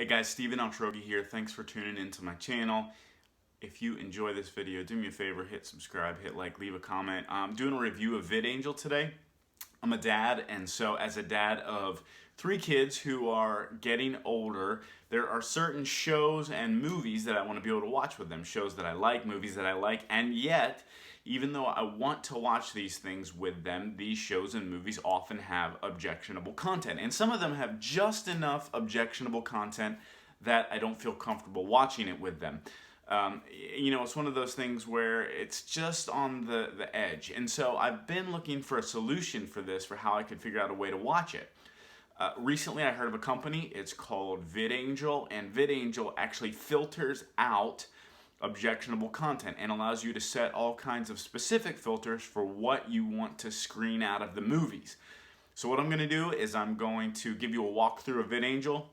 Hey guys, Steven Altrogi here. Thanks for tuning into my channel. If you enjoy this video, do me a favor, hit subscribe, hit like, leave a comment. I'm doing a review of VidAngel today. I'm a dad, and so as a dad of 3 kids who are getting older, there are certain shows and movies that I want to be able to watch with them. Shows that I like, movies that I like, and yet, even though I want to watch these things with them, these shows and movies often have objectionable content. And some of them have just enough objectionable content that I don't feel comfortable watching it with them. It's one of those things where it's just on the edge. And so I've been looking for a solution for this, for how I could figure out a way to watch it. Recently I heard of a company, it's called VidAngel, and VidAngel actually filters out objectionable content and allows you to set all kinds of specific filters for what you want to screen out of the movies. So what I'm going to do is I'm going to give you a walkthrough of VidAngel,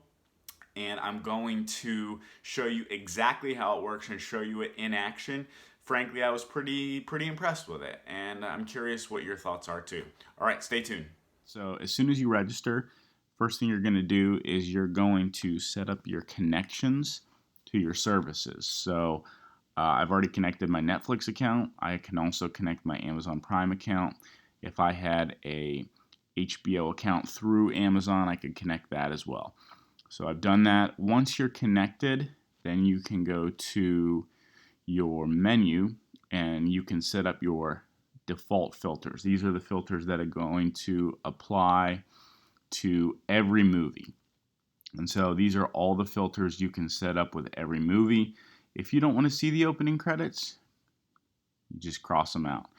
and I'm going to show you exactly how it works and show you it in action. Frankly, I was pretty impressed with it, and I'm curious what your thoughts are too. All right, stay tuned. So as soon as you register, first thing you're going to do is you're going to set up your connections to your services. So I've already connected my Netflix account. I can also connect my Amazon Prime account. If I had a HBO account through Amazon, I could connect that as well. So I've done that. Once you're connected, then you can go to your menu and you can set up your default filters. These are the filters that are going to apply to every movie. And so these are all the filters you can set up with every movie. If you don't want to see the opening credits, you just cross them out.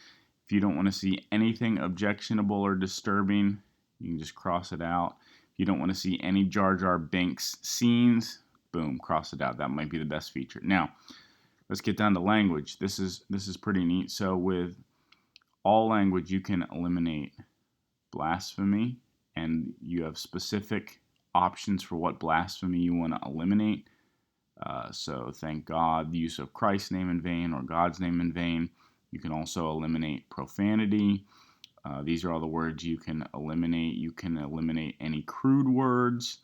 If you don't want to see anything objectionable or disturbing, you can just cross it out. If you don't want to see any Jar Jar Binks scenes, boom, cross it out. That might be the best feature. Now, let's get down to language. This is pretty neat. So with all language, you can eliminate blasphemy, and you have specific options for what blasphemy you want to eliminate. So thank God, the use of Christ's name in vain or God's name in vain. You can also eliminate profanity. These are all the words you can eliminate. You can eliminate any crude words.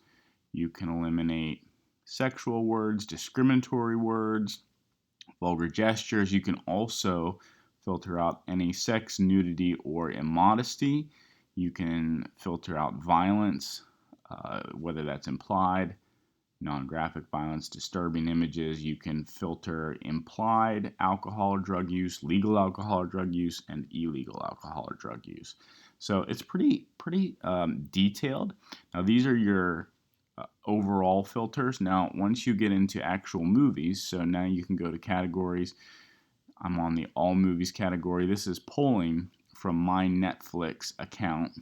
You can eliminate sexual words, discriminatory words, vulgar gestures. You can also filter out any sex, nudity, or immodesty. You can filter out violence, whether that's implied, non-graphic violence, disturbing images. You can filter implied alcohol or drug use, legal alcohol or drug use, and illegal alcohol or drug use. So it's pretty detailed. Now these are your overall filters. Now once you get into actual movies, so now you can go to categories. I'm on the all movies category. This is pulling from my Netflix account,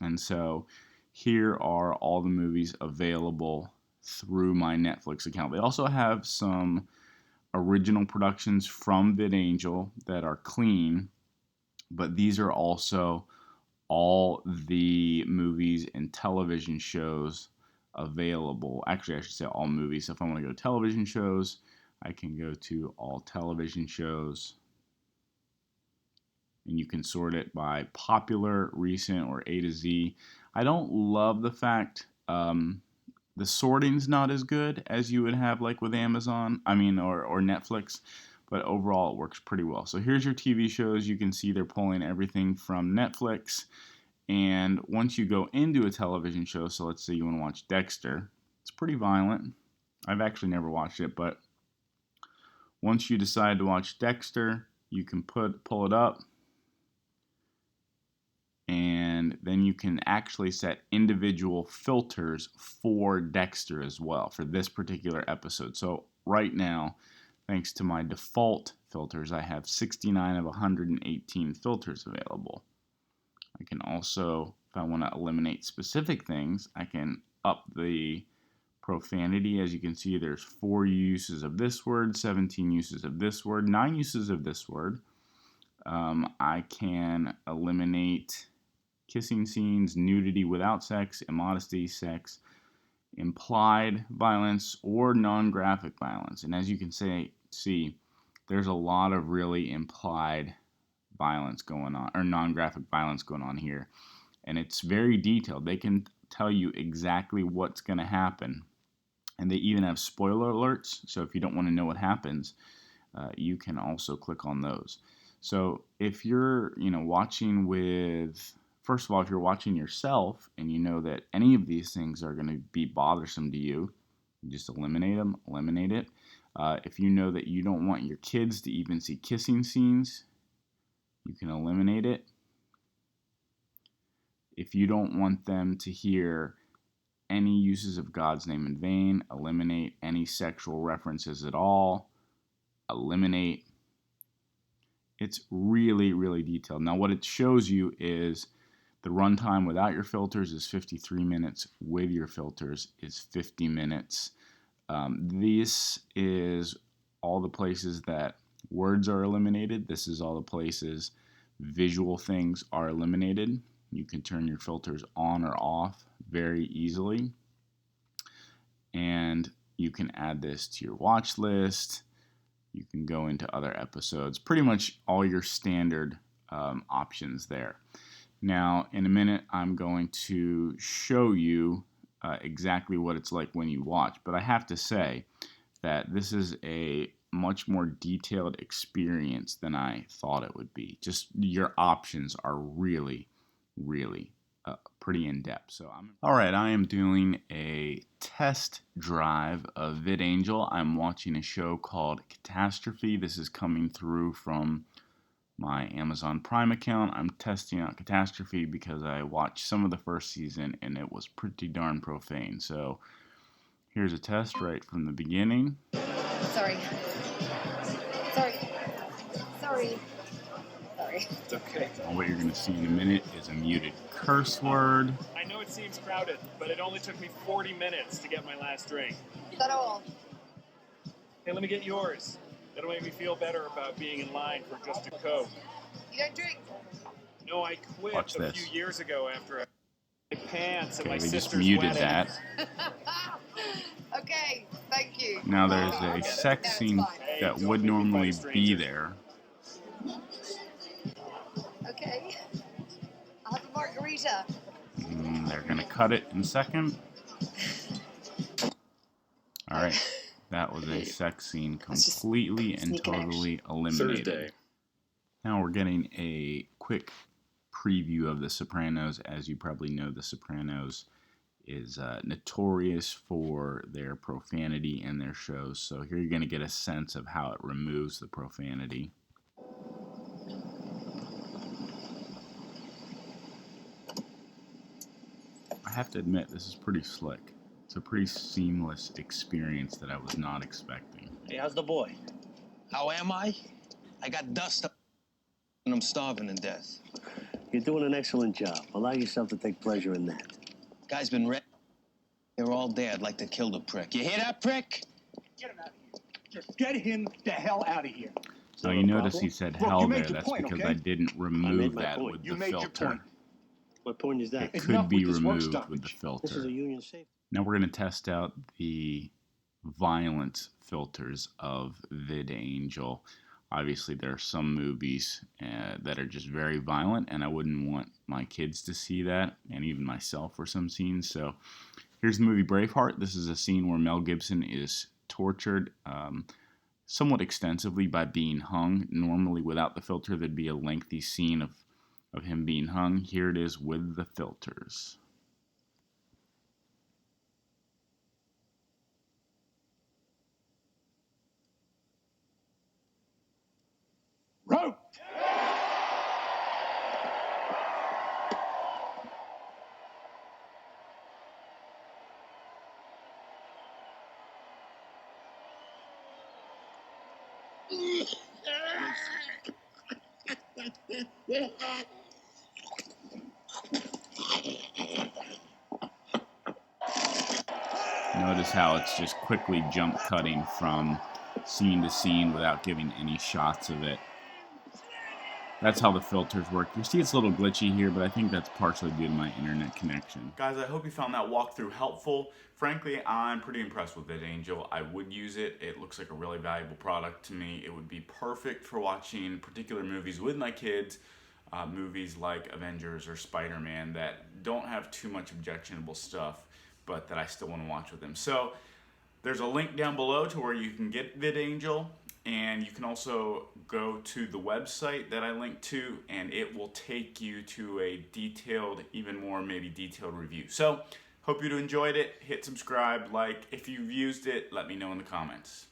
and so here are all the movies available through my Netflix account. They also have some original productions from VidAngel that are clean, but these are also all the movies and television shows available. Actually, I should say all movies. So if I want to go to television shows, I can go to all television shows, and you can sort it by popular, recent, or A to Z. I don't love the fact the sorting's not as good as you would have like with Amazon, or Netflix, but overall it works pretty well. So here's your TV shows. You can see they're pulling everything from Netflix, and once you go into a television show, so let's say you want to watch Dexter, it's pretty violent. I've actually never watched it, but once you decide to watch Dexter, you can pull it up, and then you can actually set individual filters for Dexter as well for this particular episode. So right now, thanks to my default filters, I have 69 of 118 filters available. I can also, if I want to eliminate specific things, I can up the profanity. As you can see, there's 4 uses of this word, 17 uses of this word, 9 uses of this word. I can eliminate kissing scenes, nudity without sex, immodesty, sex, implied violence, or non-graphic violence. And as you can see, there's a lot of really implied violence going on, or non-graphic violence going on here. And it's very detailed. They can tell you exactly what's going to happen And they even have spoiler alerts, so if you don't want to know what happens, you can also click on those. So if you're, watching with, first of all, if you're watching yourself and you know that any of these things are going to be bothersome to you, you just eliminate them, eliminate it. If you know that you don't want your kids to even see kissing scenes, you can eliminate it. If you don't want them to hear any uses of God's name in vain, eliminate any sexual references at all, eliminate. It's really, really detailed. Now, what it shows you is the runtime without your filters is 53 minutes. With your filters is 50 minutes. This is all the places that words are eliminated. This is all the places visual things are eliminated. You can turn your filters on or off very easily. And you can add this to your watch list. You can go into other episodes. Pretty much all your standard options there. Now, in a minute, I'm going to show you exactly what it's like when you watch. But I have to say that this is a much more detailed experience than I thought it would be. Just your options are really, really pretty in-depth. So all right, I am doing a test drive of VidAngel. I'm watching a show called Catastrophe. This is coming through from my Amazon Prime account. I'm testing out Catastrophe because I watched some of the first season and it was pretty darn profane. So here's a test right from the beginning. Sorry. It's okay. And what you're going to see in a minute is a muted curse word. I know it seems crowded, but it only took me 40 minutes to get my last drink. Is that all? Hey, let me get yours. That'll make me feel better about being in line for just a Coke. You don't drink? No, I quit Watch a this. few years ago after my pants at my Okay, they just sister's muted wedding. that. Okay, thank you. Now there's a sex scene that would normally be there. Okay. I'll have a margarita. They're going to cut it in a second. All right. That was a sex scene completely and totally eliminated. Thursday. Now we're getting a quick preview of The Sopranos. As you probably know, The Sopranos is notorious for their profanity in their shows. So here you're going to get a sense of how it removes the profanity. I have to admit, this is pretty slick. It's a pretty seamless experience that I was not expecting. Hey, how's the boy? How am I? I got dust up and I'm starving to death. You're doing an excellent job. Allow yourself to take pleasure in that. Guy's been ready. They're all there. I'd like to kill the prick. You hear that, prick? Get him out of here. Just get him the hell out of here. So you notice he said Look, hell you there. made your That's point, because okay? I didn't I remove made my that point. with You the made your filter. point. What point is that? It Enough could be with this work removed with the stoppage. This is a filter. union safe. Now we're going to test out the violence filters of VidAngel. Obviously, there are some movies that are just very violent, and I wouldn't want my kids to see that, and even myself for some scenes. So here's the movie Braveheart. This is a scene where Mel Gibson is tortured somewhat extensively by being hung. Normally, without the filter, there'd be a lengthy scene of him being hung. Here it is with the filters. Rope! Notice how it's just quickly jump cutting from scene to scene without giving any shots of it. That's how the filters work. You see it's a little glitchy here, but I think that's partially due to my internet connection. Guys, I hope you found that walkthrough helpful. Frankly, I'm pretty impressed with VidAngel. I would use it. It looks like a really valuable product to me. It would be perfect for watching particular movies with my kids. Movies like Avengers or Spider-Man that don't have too much objectionable stuff, but that I still want to watch with them. So There's a link down below to where you can get VidAngel, and you can also go to the website that I linked to, and it will take you to a detailed, even more maybe detailed review. So, hope you enjoyed it. Hit subscribe, like. If you've used it, let me know in the comments.